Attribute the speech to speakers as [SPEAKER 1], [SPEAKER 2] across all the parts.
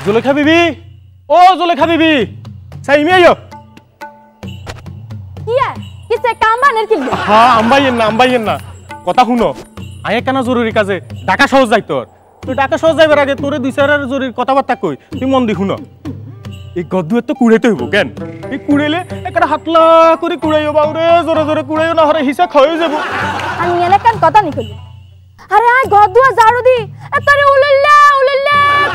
[SPEAKER 1] জুলেখা বিবি, ও জুলেখা বিবি, সাইমি আইও।
[SPEAKER 2] কিয়া কিসে কামানের কি?
[SPEAKER 1] হ্যাঁ আম্বাইয়েন না কথা শুনো। আয় কেন জরুরি কাজে ঢাকা শহর যাই তোর। তুই ঢাকা শহর যাইবার আগে তোরে দুই চার জরুরি কথাবার্তা কই, তুই মন দি শুনো। এই গদুয়ের তো কুড়াইতে হইব কেন? এই কুড়াইলে একটা হাতলা করে কুড়াইও বাউরে, জোরে জোরে কুড়াইও না হরে হিসা খাওয়াই যাব।
[SPEAKER 2] আমি এলাকান কথা নিকলি। আরে আয় গদুয়া জারু দি এতরে উলুল্লা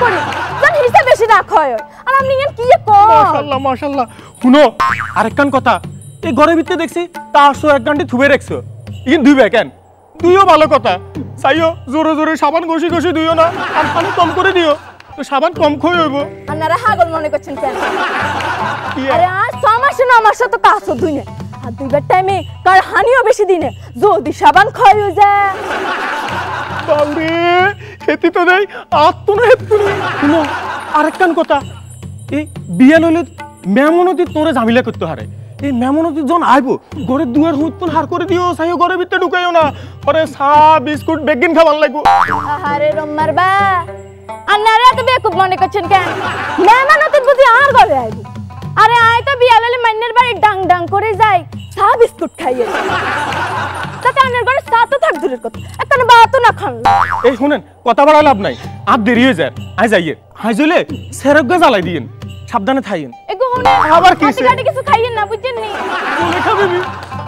[SPEAKER 2] করে জান হিসা বেশি না খায়। আর আপনি এন কি কও?
[SPEAKER 1] মাশাআল্লাহ শুনো আরেকখান কথা। এই ঘরের ভিতরে দেখছি তারশো এক ঘন্টা থুবে রাখছো, ইন ধুইবে কেন? তুইও ভালো কথা চাইও, জোরে জোরে সাবান ঘষি ঘষি দিও না, আর পানি কম করে দিও, তো সাবান কম খই হইব।
[SPEAKER 2] আপনারা হাগল মনে করছেন কেন? আরে আজ সমাসে না আমার সাথে কাছো দুইনে আর দুইবার টাইমে কার হানিও বেশি দিনে যদি সাবান খাই হয়ে যায়।
[SPEAKER 1] বাউরে হেতি তো দেই আত্ম না হেতু শুনো আরেকখান কথা। এই বিয়া লইলে মেমনতি তোরে ঝামেলা করতে হারে। এই মেমনতি জন আইবো ঘরের দুয়ার হুতন হার করে দিও, চাইও ঘরের ভিতরে ঢুকাইও না, পরে চা বিস্কুট বেগিন খাবার লাগবো।
[SPEAKER 2] আরে রম্মার বা আন্নারা তো বেকুব মনে করছেন কেন? মেহমানতির বুঝি আর ঘরে আইবো। আরে আয় তো বিয়া লইলে মান্নের বাড়ি ডাং ডাং করে যায়, চা বিস্কুট খাইয়ে তাতে আন্নার ঘরে চা তো থাক দূরের কথা, একটা বাতও না খান।
[SPEAKER 1] এই শুনেন কথা বলা লাভ নাই, আর দেরি হয়ে যায়। আয় যাইয়ে হাই জইলে সেরগ্গা জ্বালাই দিয়েন, সাবধানে থাইয়েন।
[SPEAKER 2] এগো হুনে
[SPEAKER 1] আবার কিসে
[SPEAKER 2] কাটি কিছু খাইয়েন না, বুঝছেন নি?
[SPEAKER 1] বলে খাবি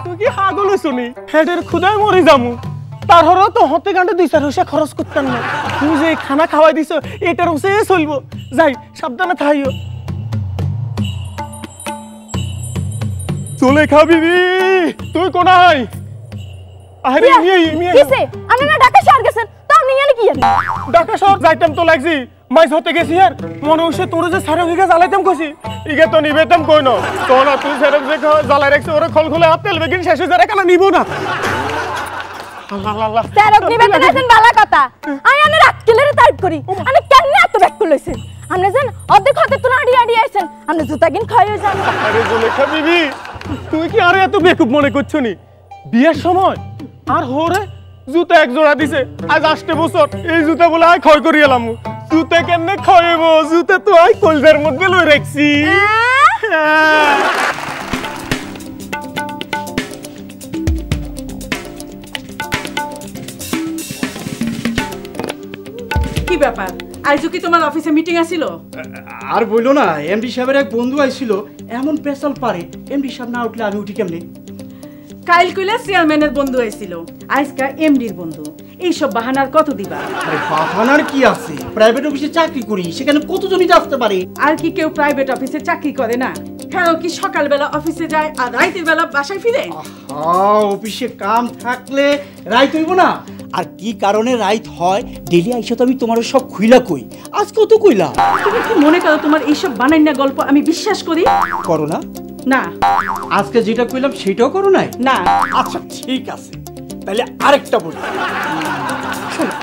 [SPEAKER 1] তুই কি হাগল হইছনি? হেডের খুদায় মরি যামু, তার হরো তো হতে গান্ডে দুই চার পয়সা খরচ করতেন না। তুমি যে খানা খাওয়াই দিছো এটার হচ্ছে চলবো। যাই সাবধানে থাইও। চলে খাবি তুই কোনাই? আরে মিয়া
[SPEAKER 2] কিসে আপনারা ঢাকা শহর গেছেন তো আপনি এখানে কি জানেন?
[SPEAKER 1] ঢাকা শহর যাইতাম তো লাগছি, মাইজ হতে গেছি আর মনে হচ্ছে তোর যে সারা বিঘা জ্বালাইতাম কইছি, ইগে তো নিবেতাম কই না তো না। তুই সারা যে জ্বালাই রাখছিস ওরে খল খলে হাত তেল বেগিন শেষ হয়ে যায় কেন নিব না? আল্লাহ
[SPEAKER 2] স্যারক নিবেতে গেছেন বালা কথা। আই আনে রাত কিলেরে টাইপ করি আনে কেন এত ব্যাক করলেছেন? আপনি জান অর্ধেক হতে তো আড়ি আইছেন, আপনি জুতা কিন খাইও যান।
[SPEAKER 1] আরে জুলেখা বিবি তুই কি আরে এত বেকুব মনে করছো নি? বিয়ের সময় আর হোরে জুতা এক জোড়া দিছে, আজ 8 বছর এই জুতা বলে আই ক্ষয় করি এলাম। জুতা কেমনে খাইব? জুতা তো আই কলজার মধ্যে লই রাখছি।
[SPEAKER 3] কি ব্যাপার আইজো কি তোমার অফিসে মিটিং আছিল?
[SPEAKER 4] আর বইলো না, এমডি সাহেবের এক বন্ধু আইছিল, এমন পেশাল পারে এমডি সাহেব না উঠলে আমি উঠি কেমনে?
[SPEAKER 3] কাইল কইলা চেয়ারম্যানের বন্ধু আইছিল, আজকা এমডির বন্ধু। এইসব বাহানার কত দিবা?
[SPEAKER 4] আরে বাহানার কি আছে? প্রাইভেট অফিসে চাকরি করি, সেখানে কতজনই আসতে পারে।
[SPEAKER 3] আর কি কেউ প্রাইভেট অফিসে চাকরি করে না? হ্যাঁ কি সকালবেলা অফিসে যায় আর রাতের বেলা বাসায় ফিরে?
[SPEAKER 4] অফিসে কাম থাকলে রাইত হইব না? আর কি কারণে রাইত হয় ডেলি আইসা তো আমি তোমার সব খুইলা কই, আজকেও তো কইলা।
[SPEAKER 3] তুমি কি মনে করো তোমার এইসব বানাইনা গল্প আমি বিশ্বাস করি?
[SPEAKER 4] করো না?
[SPEAKER 3] না।
[SPEAKER 4] আজকে যেটা কইলাম সেটাও করো নাই?
[SPEAKER 3] না।
[SPEAKER 4] আচ্ছা ঠিক আছে, তাহলে আরেকটা বলি শোনো।